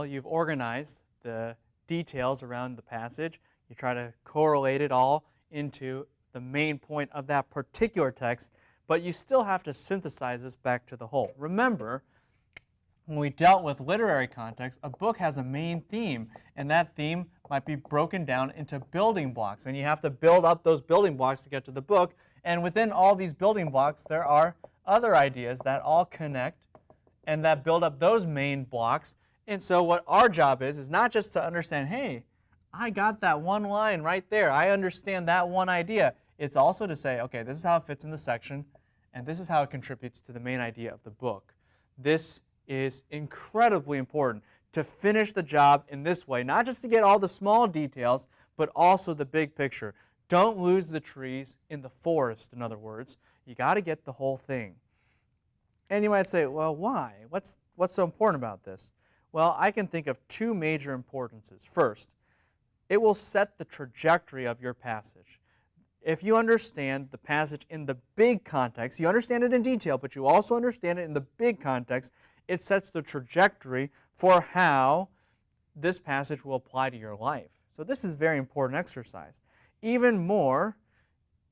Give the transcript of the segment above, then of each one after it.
well, you've organized the details around the passage. You try to correlate it all into the main point of that particular text, but you still have to synthesize this back to the whole. Remember, when we dealt with literary context, a book has a main theme, and that theme might be broken down into building blocks, and you have to build up those building blocks to get to the book, and within all these building blocks, there are other ideas that all connect and that build up those main blocks. And so what our job is not just to understand, hey, I got that one line right there. I understand that one idea. It's also to say, okay, this is how it fits in the section, and this is how it contributes to the main idea of the book. This is incredibly important to finish the job in this way, not just to get all the small details, but also the big picture. Don't lose the trees in the forest, in other words. You got to get the whole thing. And you might say, well, why? What's so important about this? Well, I can think of two major importances. First, it will set the trajectory of your passage. If you understand the passage in the big context, you understand it in detail, but you also understand it in the big context, it sets the trajectory for how this passage will apply to your life. So this is a very important exercise. Even more,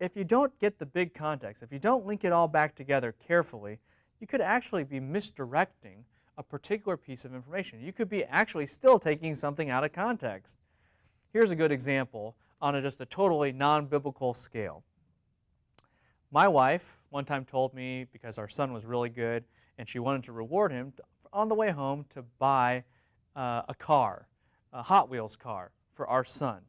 if you don't get the big context, if you don't link it all back together carefully, you could actually be misdirecting a particular piece of information. You could be actually still taking something out of context. Here's a good example on just a totally non-biblical scale. My wife one time told me, because our son was really good and she wanted to reward him, on the way home to buy a car, a Hot Wheels car for our son.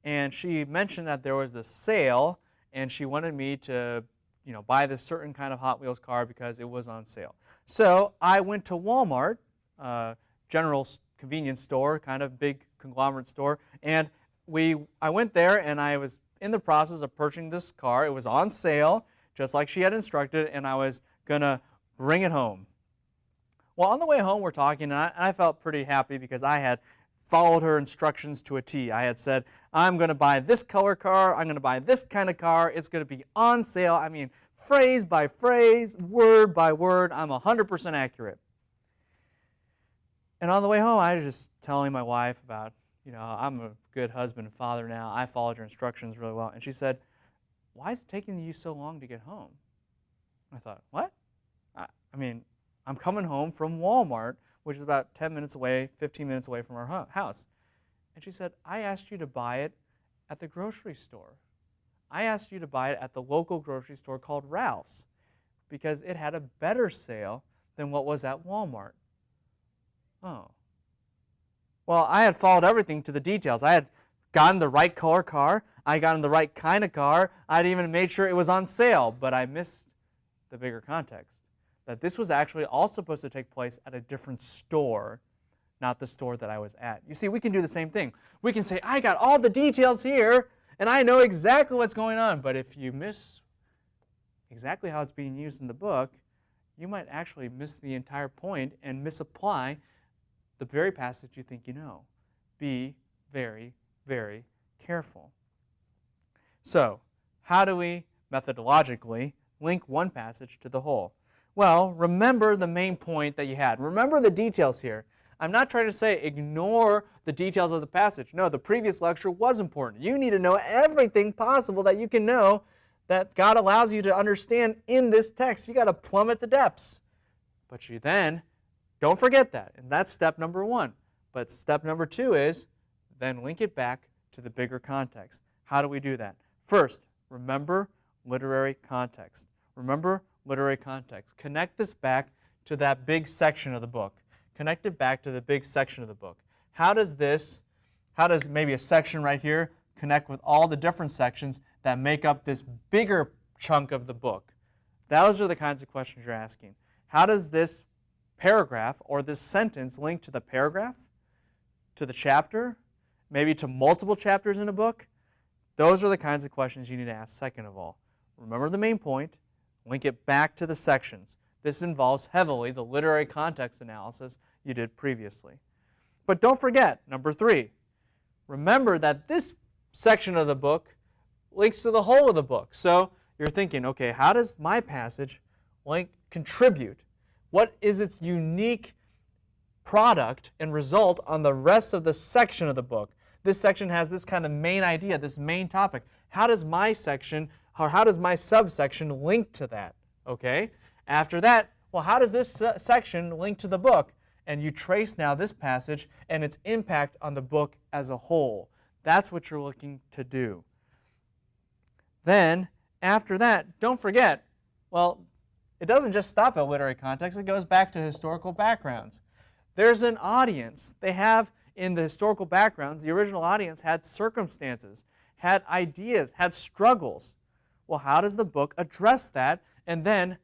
And she mentioned that there was a sale and she wanted me to buy this certain kind of Hot Wheels car because it was on sale. So I went to Walmart, general convenience store, kind of big conglomerate store, and I went there and I was in the process of purchasing this car. It was on sale, just like she had instructed, and I was going to bring it home. Well, on the way home, we're talking, and I felt pretty happy because I had followed her instructions to a T. I had said, I'm going to buy this color car, I'm going to buy this kind of car, it's going to be on sale. I mean, phrase by phrase, word by word, I'm 100% accurate. And on the way home, I was just telling my wife about, I'm a good husband and father now. I followed your instructions really well. And she said, why is it taking you so long to get home? I thought, what? I mean, I'm coming home from Walmart, which is about 10 minutes away, 15 minutes away from our house. And she said, I asked you to buy it at the grocery store. I asked you to buy it at the local grocery store called Ralph's because it had a better sale than what was at Walmart. Oh. Well, I had followed everything to the details. I had gotten the right color car. I had gotten the right kind of car. I had even made sure it was on sale, but I missed the bigger context. That this was actually all supposed to take place at a different store, not the store that I was at. You see, we can do the same thing. We can say, I got all the details here, and I know exactly what's going on. But if you miss exactly how it's being used in the book, you might actually miss the entire point and misapply the very passage you think you know. Be very, very careful. So, how do we methodologically link one passage to the whole? Well, remember the main point that you had. Remember the details here. I'm not trying to say ignore the details of the passage. No, the previous lecture was important. You need to know everything possible that you can know that God allows you to understand in this text. You got to plummet the depths. But you then, don't forget that, and that's step number one. But step number two is then link it back to the bigger context. How do we do that? First, remember literary context. Remember literary context. Connect this back to that big section of the book. Connect it back to the big section of the book. How does maybe a section right here connect with all the different sections that make up this bigger chunk of the book? Those are the kinds of questions you're asking. How does this paragraph or this sentence link to the paragraph, to the chapter, maybe to multiple chapters in a book? Those are the kinds of questions you need to ask second of all. Remember the main point, link it back to the sections. This involves heavily the literary context analysis you did previously. But don't forget, number three, remember that this section of the book links to the whole of the book. So you're thinking, okay, how does my passage contribute? What is its unique product and result on the rest of the section of the book. This section has this kind of main idea, this main topic. How does my section, or how does my subsection link to that? Okay? After that, well, how does this section link to the book? And you trace now this passage and its impact on the book as a whole. That's what you're looking to do. Then, after that, don't forget, well, it doesn't just stop at literary context, it goes back to historical backgrounds. There's an audience. They have, in the historical backgrounds, the original audience had circumstances, had ideas, had struggles. Well, how does the book address that? And then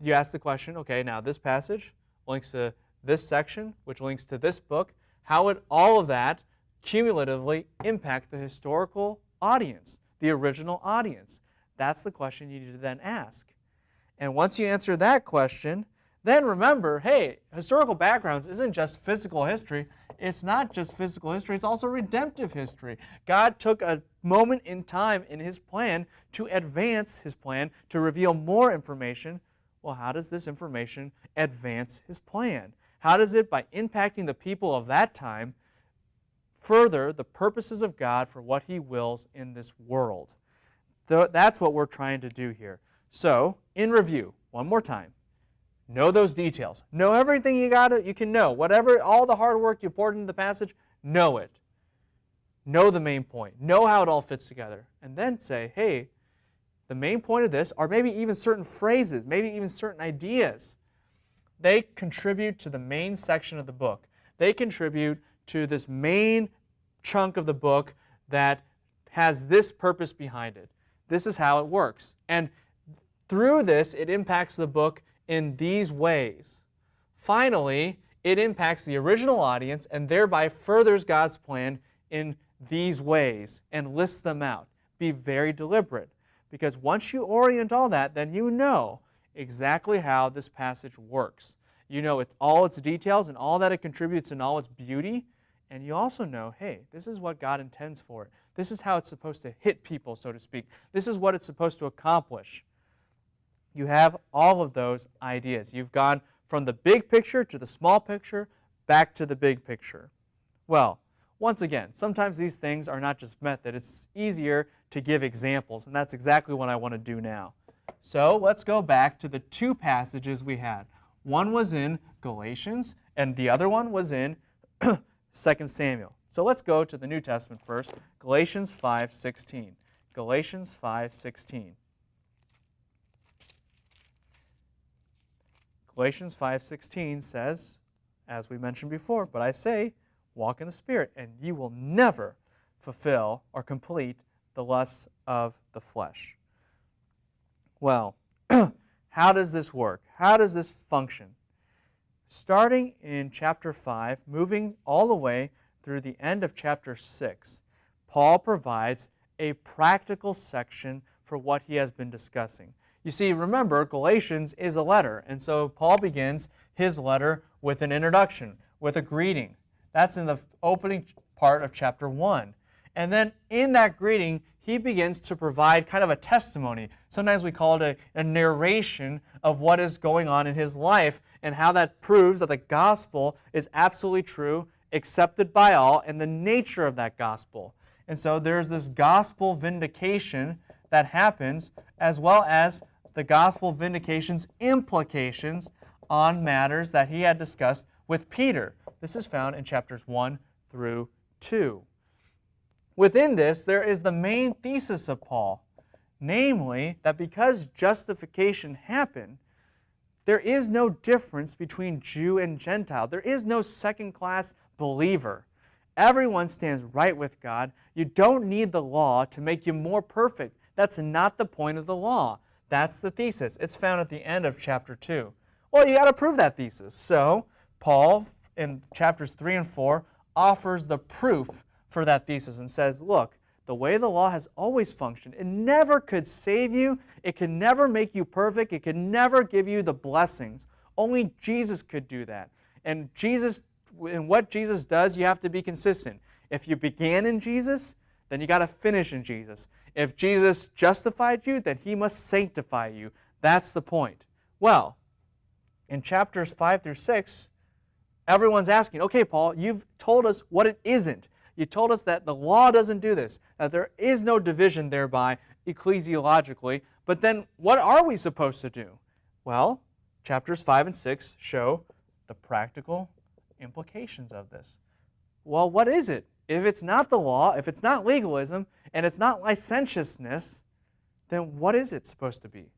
you ask the question, okay, now this passage links to this section, which links to this book. How would all of that cumulatively impact the historical audience, the original audience? That's the question you need to then ask. And once you answer that question, then remember, hey, historical backgrounds isn't just physical history. It's not just physical history, it's also redemptive history. God took a moment in time in His plan to advance His plan, to reveal more information. Well, how does this information advance His plan? How does it, by impacting the people of that time, further the purposes of God for what He wills in this world? That's what we're trying to do here. So, in review, one more time, know those details. Know everything you can know. Whatever, all the hard work you poured into the passage, know it. Know the main point. Know how it all fits together. And then say, hey, the main point of this, or maybe even certain phrases, maybe even certain ideas, they contribute to the main section of the book. They contribute to this main chunk of the book that has this purpose behind it. This is how it works. And through this, it impacts the book in these ways. Finally, it impacts the original audience and thereby furthers God's plan in these ways and lists them out. Be very deliberate, because once you orient all that, then you know exactly how this passage works. You know all its details and all that it contributes and all its beauty, and you also know, hey, this is what God intends for it. This is how it's supposed to hit people, so to speak. This is what it's supposed to accomplish. You have all of those ideas. You've gone from the big picture to the small picture, back to the big picture. Well, once again, sometimes these things are not just method. It's easier to give examples, and that's exactly what I want to do now. So let's go back to the two passages we had. One was in Galatians, and the other one was in 2 Samuel. So let's go to the New Testament first, Galatians 5:16. Galatians 5:16. Galatians 5:16 says, as we mentioned before, but I say, walk in the Spirit, and you will never fulfill or complete the lusts of the flesh. Well, how does this work? How does this function? Starting in chapter 5, moving all the way through the end of chapter 6, Paul provides a practical section for what he has been discussing. You see, remember, Galatians is a letter, and so Paul begins his letter with an introduction, with a greeting. That's in the opening part of chapter 1. And then in that greeting, he begins to provide kind of a testimony. Sometimes we call it a narration of what is going on in his life and how that proves that the gospel is absolutely true, accepted by all, and the nature of that gospel. And so there's this gospel vindication that happens, as well as the gospel vindication's implications on matters that he had discussed with Peter. This is found in chapters 1 through 2. Within this, there is the main thesis of Paul, namely that because justification happened, there is no difference between Jew and Gentile. There is no second-class believer. Everyone stands right with God. You don't need the law to make you more perfect. That's not the point of the law. That's the thesis. It's found at the end of chapter 2. Well, you got to prove that thesis. So Paul, in chapters 3 and 4, offers the proof for that thesis and says, look, the way the law has always functioned, it never could save you. It could never make you perfect. It could never give you the blessings. Only Jesus could do that. And Jesus, in what Jesus does, you have to be consistent. If you began in Jesus, then you got to finish in Jesus. If Jesus justified you, then he must sanctify you. That's the point. Well, in chapters 5 through 6, Everyone's asking, okay, Paul, you've told us what it isn't. You told us that the law doesn't do this, that there is no division thereby ecclesiologically, but then what are we supposed to do? Well, chapters 5 and 6 show the practical implications of this. Well, what is it? If it's not the law, if it's not legalism, and it's not licentiousness, then what is it supposed to be?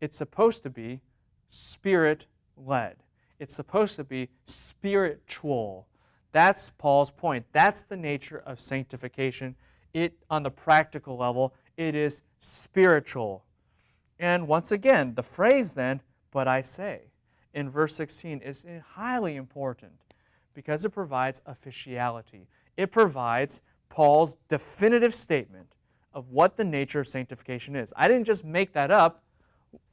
It's supposed to be Spirit-led. It's supposed to be spiritual. That's Paul's point. That's the nature of sanctification. On the practical level, it is spiritual. And once again, the phrase then, but I say, in verse 16 is highly important because it provides officiality. It provides Paul's definitive statement of what the nature of sanctification is. I didn't just make that up.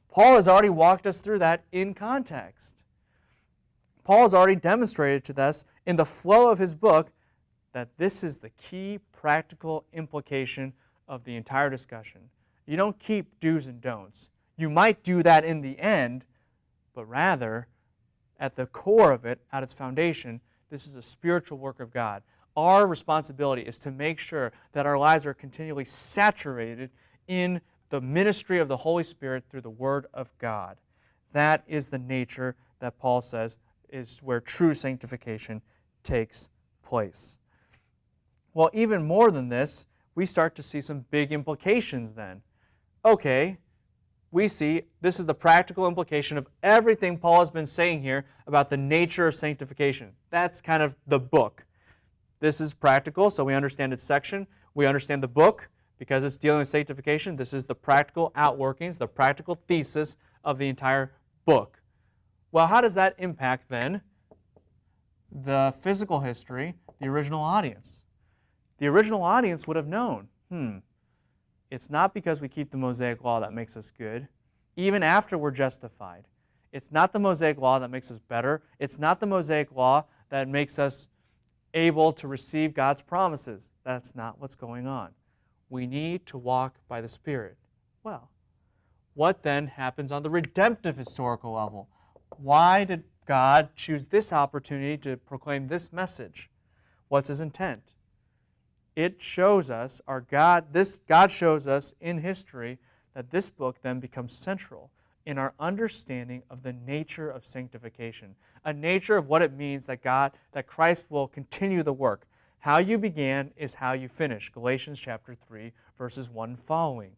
Paul has already walked us through that in context. Paul has already demonstrated to us in the flow of his book that this is the key practical implication of the entire discussion. You don't keep do's and don'ts. You might do that in the end, but rather, at the core of it, at its foundation, this is a spiritual work of God. Our responsibility is to make sure that our lives are continually saturated in the ministry of the Holy Spirit through the Word of God. That is the nature that Paul says is where true sanctification takes place. Well, even more than this, we start to see some big implications then. Okay, we see this is the practical implication of everything Paul has been saying here about the nature of sanctification. That's kind of the book. This is practical, so we understand its section. We understand the book because it's dealing with sanctification. This is the practical outworkings, the practical thesis of the entire book. Well, how does that impact then the physical history, the original audience? The original audience would have known, it's not because we keep the Mosaic law that makes us good, even after we're justified. It's not the Mosaic law that makes us better. It's not the Mosaic law that makes us able to receive God's promises. That's not what's going on. We need to walk by the Spirit. Well, what then happens on the redemptive historical level? Why did God choose this opportunity to proclaim this message? What's His intent? It shows us, God shows us in history that this book then becomes central in our understanding of the nature of sanctification, a nature of what it means that Christ will continue the work. How you began is how you finish. Galatians chapter 3, verses 1 following.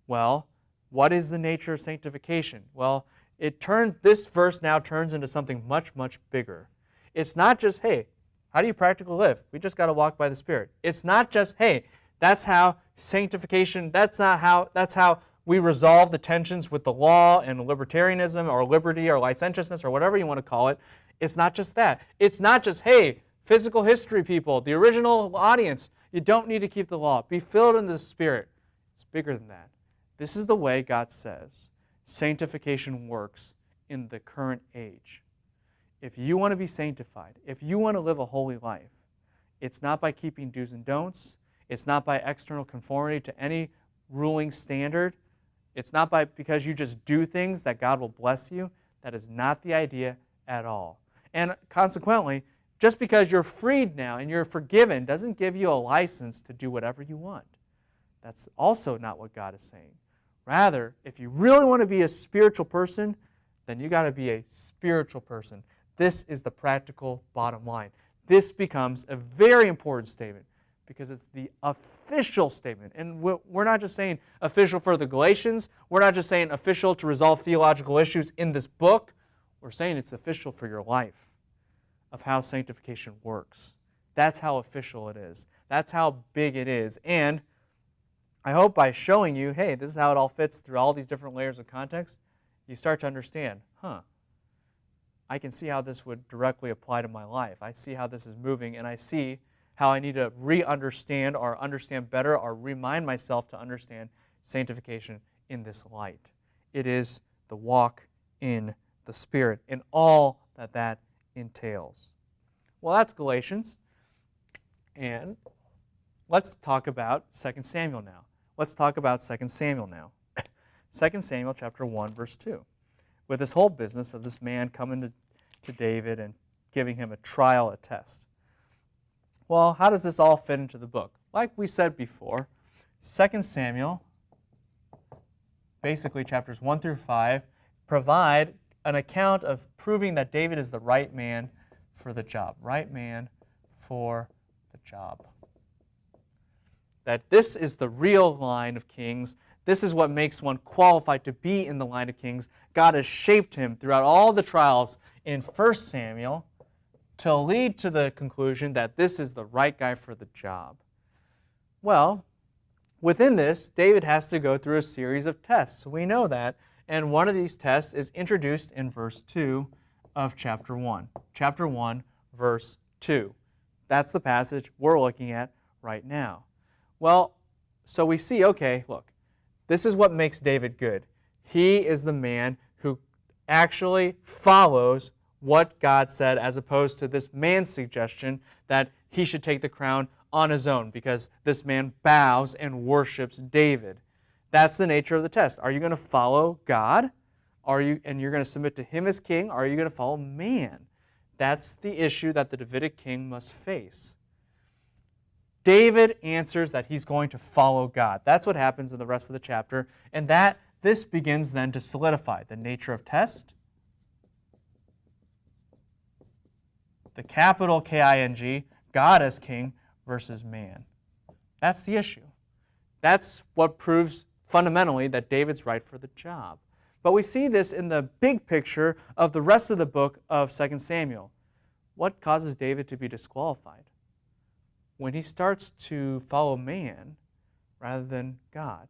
Well, what is the nature of sanctification? Well, this verse now turns into something much, much bigger. It's not just, hey, how do you practically live? We just got to walk by the Spirit. It's not just, hey, that's how sanctification, that's how we resolve the tensions with the law and libertarianism or liberty or licentiousness or whatever you want to call it. It's not just that. It's not just, hey, physical history people, the original audience, you don't need to keep the law. Be filled in the Spirit. It's bigger than that. This is the way God says sanctification works in the current age. If you want to be sanctified, if you want to live a holy life, it's not by keeping do's and don'ts. It's not by external conformity to any ruling standard. It's not because you just do things that God will bless you. That is not the idea at all. And consequently, just because you're freed now and you're forgiven doesn't give you a license to do whatever you want. That's also not what God is saying. Rather, if you really want to be a spiritual person, then you got to be a spiritual person. This is the practical bottom line. This becomes a very important statement because it's the official statement. And we're not just saying official for the Galatians. We're not just saying official to resolve theological issues in this book. We're saying it's official for your life of how sanctification works. That's how official it is. That's how big it is. And I hope by showing you, hey, this is how it all fits through all these different layers of context, you start to understand, I can see how this would directly apply to my life. I see how this is moving, and I see how I need to re-understand or understand better or remind myself to understand sanctification in this light. It is the walk in the Spirit and all that entails. Well, that's Galatians. And let's talk about 2 Samuel now. 2 Samuel chapter 1, verse 2. With this whole business of this man coming to David and giving him a trial, a test. Well, how does this all fit into the book? Like we said before, 2 Samuel, basically chapters 1 through 5, provide an account of proving that David is the right man for the job. Right man for the job. That this is the real line of kings. This is what makes one qualified to be in the line of kings. God has shaped him throughout all the trials in 1 Samuel to lead to the conclusion that this is the right guy for the job. Well, within this, David has to go through a series of tests. We know that. And one of these tests is introduced in verse 2 of chapter 1. Chapter 1, verse 2. That's the passage we're looking at right now. Well, so we see, okay, look, this is what makes David good. He is the man who actually follows what God said, as opposed to this man's suggestion that he should take the crown on his own because this man bows and worships David. That's the nature of the test. Are you going to follow God? And you're going to submit to him as king? Or are you going to follow man? That's the issue that the Davidic king must face. David answers that he's going to follow God. That's what happens in the rest of the chapter. And this begins then to solidify the nature of test, the capital K-I-N-G, God as king versus man. That's the issue. That's what proves fundamentally that David's right for the job. But we see this in the big picture of the rest of the book of 2 Samuel. What causes David to be disqualified? When he starts to follow man rather than God.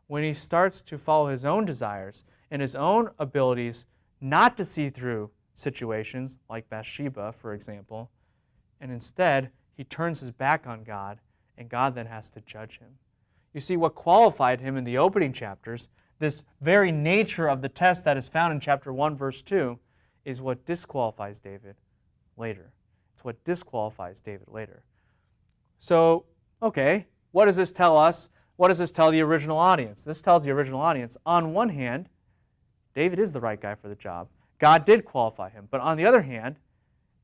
When he starts to follow his own desires and his own abilities not to see through situations like Bathsheba, for example, and instead he turns his back on God, and God then has to judge him. You see, what qualified him in the opening chapters, this very nature of the test that is found in chapter 1, verse 2, is what disqualifies David later. It's what disqualifies David later. So, okay, what does this tell us? What does this tell the original audience? This tells the original audience, on one hand, David is the right guy for the job. God did qualify him. But on the other hand,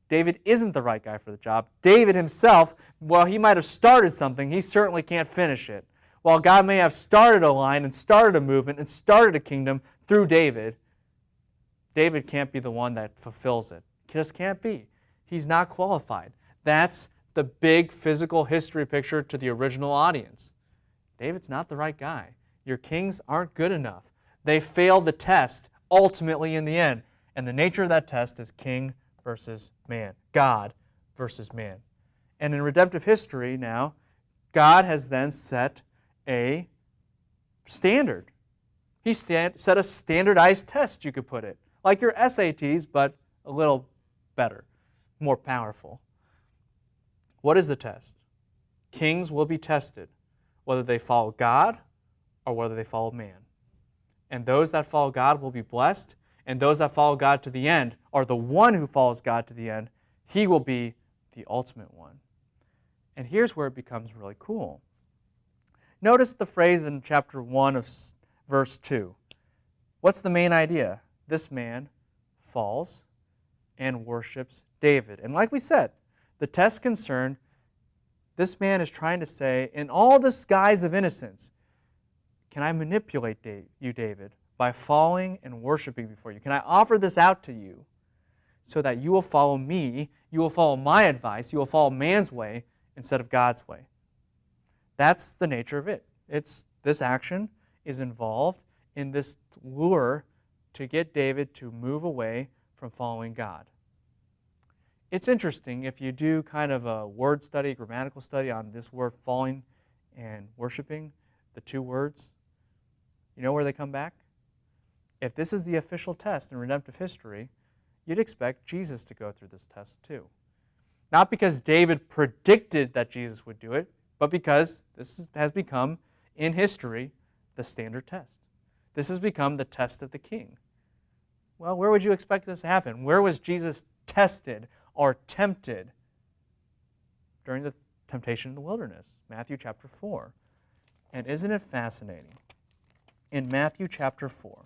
David isn't the right guy for the job. David himself, while he might have started something, he certainly can't finish it. While God may have started a line and started a movement and started a kingdom through David, David can't be the one that fulfills it. Just can't be. He's not qualified. That's the big physical history picture to the original audience. David's not the right guy. Your kings aren't good enough. They failed the test ultimately in the end. And the nature of that test is king versus man, God versus man. And in redemptive history now, God has then set a standard. He set a standardized test, you could put it. Like your SATs, but a little better, more powerful. What is the test? Kings will be tested, whether they follow God or whether they follow man. And those that follow God will be blessed, and those that follow God to the end, or the one who follows God to the end, he will be the ultimate one. And here's where it becomes really cool. Notice the phrase in chapter 1 of verse 2. What's the main idea? This man falls and worships David. And like we said, the test concerned, this man is trying to say, in all this guise of innocence, can I manipulate you, David, by falling and worshiping before you? Can I offer this out to you so that you will follow me, you will follow my advice, you will follow man's way instead of God's way? That's the nature of it. This action is involved in this lure to get David to move away from following God. It's interesting if you do kind of a word study, grammatical study on this word falling and worshiping, the two words. You know where they come back? If this is the official test in redemptive history, you'd expect Jesus to go through this test too. Not because David predicted that Jesus would do it, but because this has become, in history, the standard test. This has become the test of the king. Well, where would you expect this to happen? Where was Jesus tested or tempted? During the temptation in the wilderness, Matthew chapter 4. And isn't it fascinating? In Matthew chapter 4,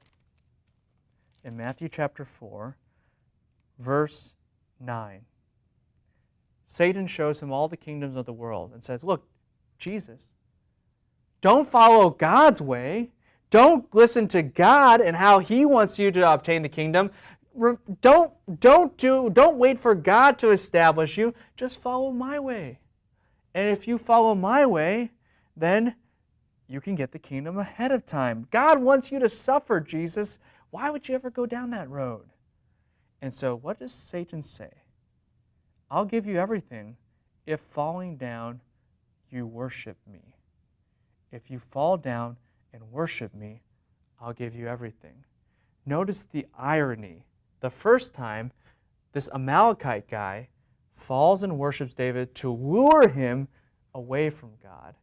verse 9, Satan shows him all the kingdoms of the world and says, look, Jesus, don't follow God's way. Don't listen to God and how he wants you to obtain the kingdom. Don't wait for God to establish you. Just follow my way. And if you follow my way, then you can get the kingdom ahead of time. God wants you to suffer, Jesus. Why would you ever go down that road? And so what does Satan say? I'll give you everything if falling down you worship me. If you fall down and worship me, I'll give you everything. Notice the irony. The first time, this Amalekite guy falls and worships David to lure him away from God.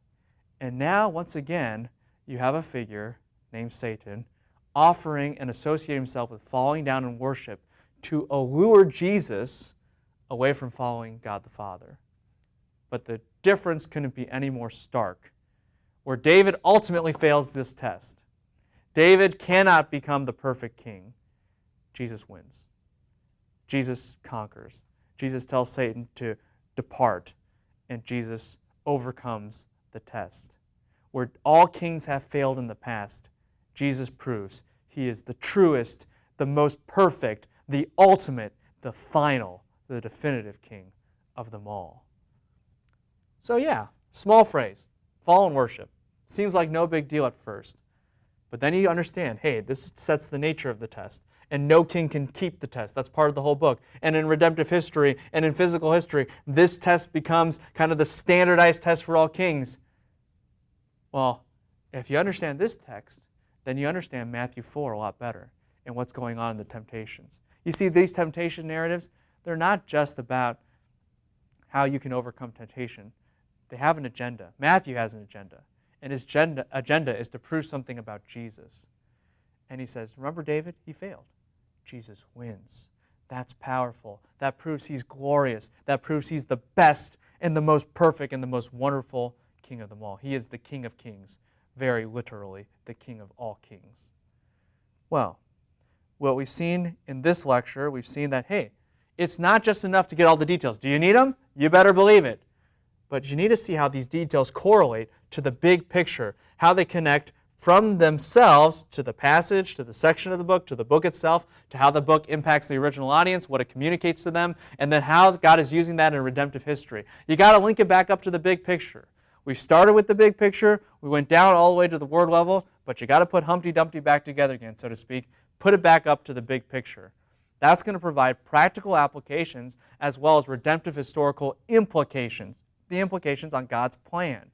And now, once again, you have a figure named Satan offering and associating himself with falling down in worship to allure Jesus away from following God the Father. But the difference couldn't be any more stark. Where David ultimately fails this test. David cannot become the perfect king. Jesus wins. Jesus conquers. Jesus tells Satan to depart, and Jesus overcomes the test. Where all kings have failed in the past, Jesus proves he is the truest, the most perfect, the ultimate, the final, the definitive king of them all. So yeah, small phrase, fall and worship. Seems like no big deal at first. But then you understand, hey, this sets the nature of the test. And no king can keep the test. That's part of the whole book. And in redemptive history and in physical history, this test becomes kind of the standardized test for all kings. Well, if you understand this text, then you understand Matthew 4 a lot better and what's going on in the temptations. You see, these temptation narratives, they're not just about how you can overcome temptation. They have an agenda. Matthew has an agenda. And his agenda is to prove something about Jesus. And he says, remember David? He failed. Jesus wins. That's powerful. That proves he's glorious. That proves he's the best and the most perfect and the most wonderful king of them all. He is the King of kings, very literally the King of all kings. Well, what we've seen in this lecture, we've seen that, hey, it's not just enough to get all the details. Do you need them? You better believe it. But you need to see how these details correlate to the big picture, how they connect from themselves to the passage, to the section of the book, to the book itself, to how the book impacts the original audience, what it communicates to them, and then how God is using that in redemptive history. You got to link it back up to the big picture. We started with the big picture, we went down all the way to the word level, but you got to put Humpty Dumpty back together again, so to speak. Put it back up to the big picture. That's going to provide practical applications as well as redemptive historical implications, the implications on God's plan.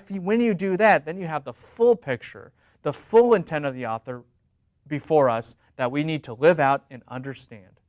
When you do that, then you have the full picture, the full intent of the author before us that we need to live out and understand.